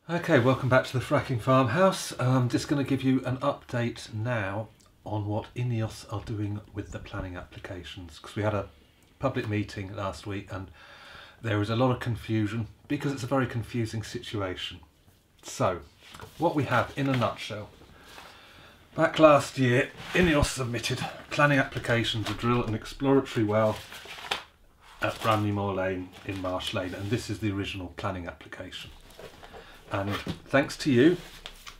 Okay, welcome back to the Fracking farmhouse. I'm just going to give you an update now on what INEOS are doing with the planning applications, because we had a public meeting last week and there was a lot of confusion because it's a very confusing situation. So, what we have in a nutshell: back last year, INEOS submitted planning application to drill an exploratory well at Bramleymoor Lane in Marsh Lane, and this is the original planning application. And thanks to you,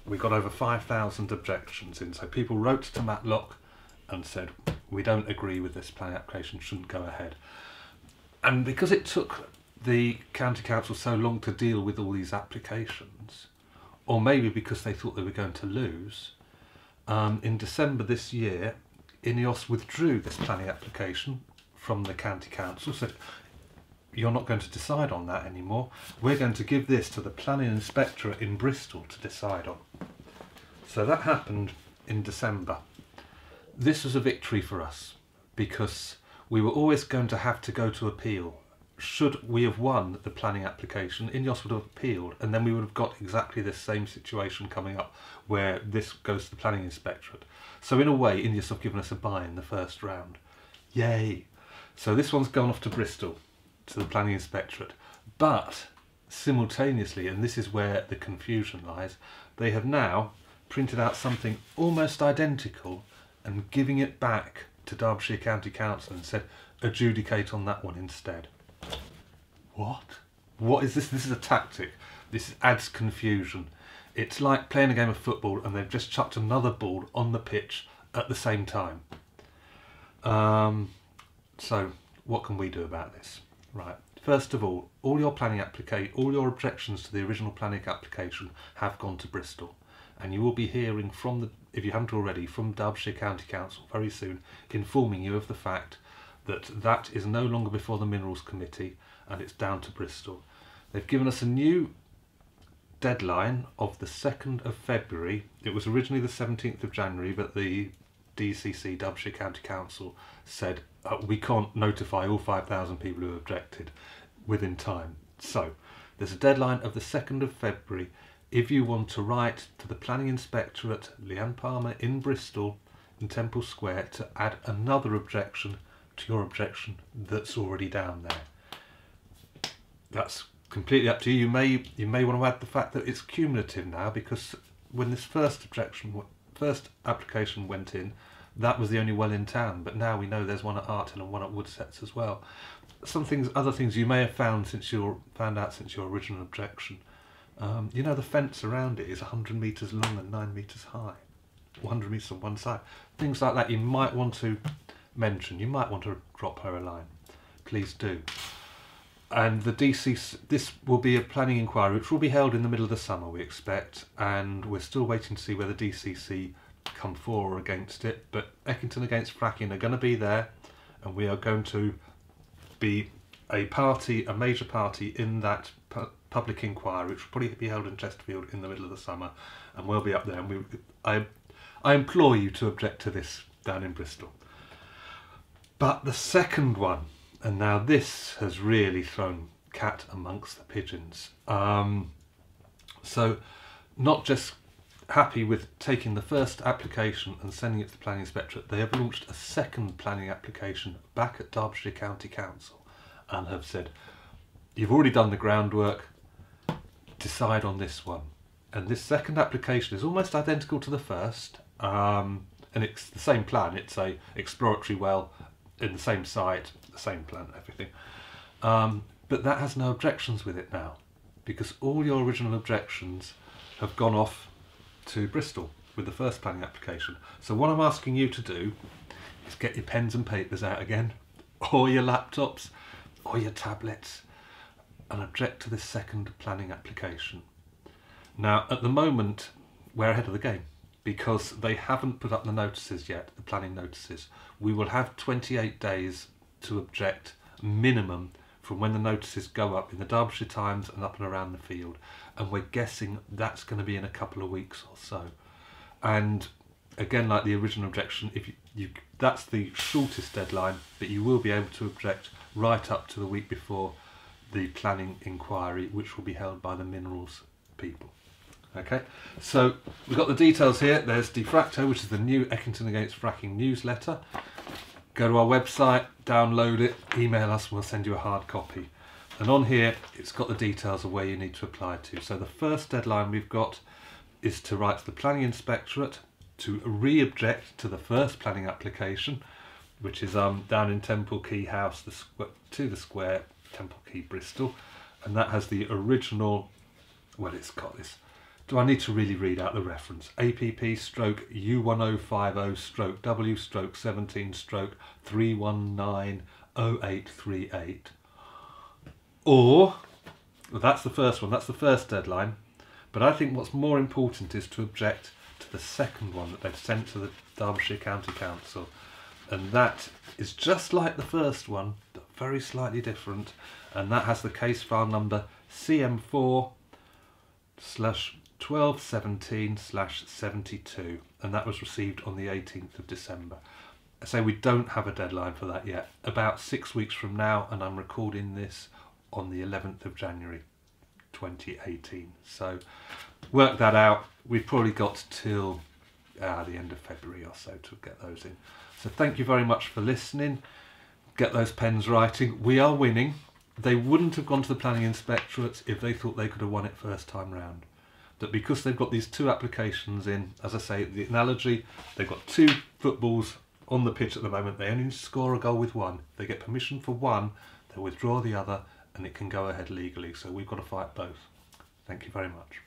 we got over 5,000 objections in. So people wrote to Matlock and said, we don't agree with this planning application, shouldn't go ahead. And because it took the county council so long to deal with all these applications, or maybe because they thought they were going to lose, in December this year, INEOS withdrew this planning application from the county council, said, you're not going to decide on that anymore. We're going to give this to the planning inspectorate in Bristol to decide on. So that happened in December. This was a victory for us because we were always going to have to go to appeal. Should we have won the planning application, INEOS would have appealed, and then we would have got exactly this same situation coming up where this goes to the planning inspectorate. So in a way, INEOS have given us a bye in the first round. Yay! So this one's gone off to Bristol, to the planning inspectorate, but simultaneously, and this is where the confusion lies, they have now printed out something almost identical and giving it back to Derbyshire County Council and said, adjudicate on that one instead. What is this? This is a tactic. This adds confusion. It's like playing a game of football and they've just chucked another ball on the pitch at the same time. So what can we do about this? Right. First of all your all your objections to the original planning application have gone to Bristol, and you will be hearing from if you haven't already, from Derbyshire County Council very soon, informing you of the fact that that is no longer before the Minerals Committee and it's down to Bristol. They've given us a new deadline of the 2nd of February. It was originally the 17th of January, but the DCC, Derbyshire County Council, said we can't notify all 5,000 people who objected within time. So there's a deadline of the 2nd of February if you want to write to the Planning Inspectorate, Leanne Palmer in Bristol, in Temple Square, to add another objection to your objection that's already down there. That's completely up to you. You may want to add the fact that it's cumulative now, because when this first application went in, that was the only well in town, but now we know there's one at Arton and one at Woodsets as well. Other things you may have found since your original objection. You know, the fence around it is 100 metres long and 9 metres high, 100 metres on one side. Things like that you might want to mention. You might want to drop her a line. Please do. And the DCC, this will be a planning inquiry which will be held in the middle of the summer, we expect, and we're still waiting to see whether DCC come for or against it, but Eckington against Fracking are going to be there, and we are going to be a major party in that public inquiry, which will probably be held in Chesterfield in the middle of the summer, and we'll be up there, and I implore you to object to this down in Bristol. But the second one, and now this has really thrown cat amongst the pigeons. So not just happy with taking the first application and sending it to the planning inspectorate, they have launched a second planning application back at Derbyshire County Council and have said, you've already done the groundwork, decide on this one. And this second application is almost identical to the first, and it's the same plan. It's a exploratory well in the same site, the same plan, everything. But that has no objections with it now, because all your original objections have gone off to Bristol with the first planning application. So what I'm asking you to do is get your pens and papers out again, or your laptops, or your tablets, and object to this second planning application. Now, at the moment, we're ahead of the game, because they haven't put up the notices yet, the planning notices. We will have 28 days to object, minimum, from when the notices go up in the Derbyshire Times and up and around the field, and we're guessing that's going to be in a couple of weeks or so. And again, like the original objection, that's the shortest deadline, but you will be able to object right up to the week before the planning inquiry, which will be held by the Minerals people. Okay, so we've got the details here. There's De Fracto, which is the new Eckington Against Fracking newsletter. Go to our website, download it, email us, and we'll send you a hard copy. And on here, it's got the details of where you need to apply to. So the first deadline we've got is to write to the Planning Inspectorate to re-object to the first planning application, which is down in Temple Quay House, to the Square, Temple Quay, Bristol. And that has the original, well, it's got this. Do I need to really read out the reference? APP stroke U1050 stroke W stroke 17 stroke 3190838. Or, well, that's the first one, that's the first deadline. But I think what's more important is to object to the second one that they've sent to the Derbyshire County Council. And that is just like the first one, but very slightly different. And that has the case file number CM4/1217/72, and that was received on the 18th of December. I say we don't have a deadline for that yet. About 6 weeks from now, and I'm recording this on the 11th of January 2018. So work that out. We've probably got till the end of February or so to get those in. So thank you very much for listening. Get those pens writing. We are winning. They wouldn't have gone to the Planning Inspectorate if they thought they could have won it first time round. But because they've got these two applications in, as I say, the analogy, they've got two footballs on the pitch at the moment. They only score a goal with one. They get permission for one, they withdraw the other, and it can go ahead legally. So we've got to fight both. Thank you very much.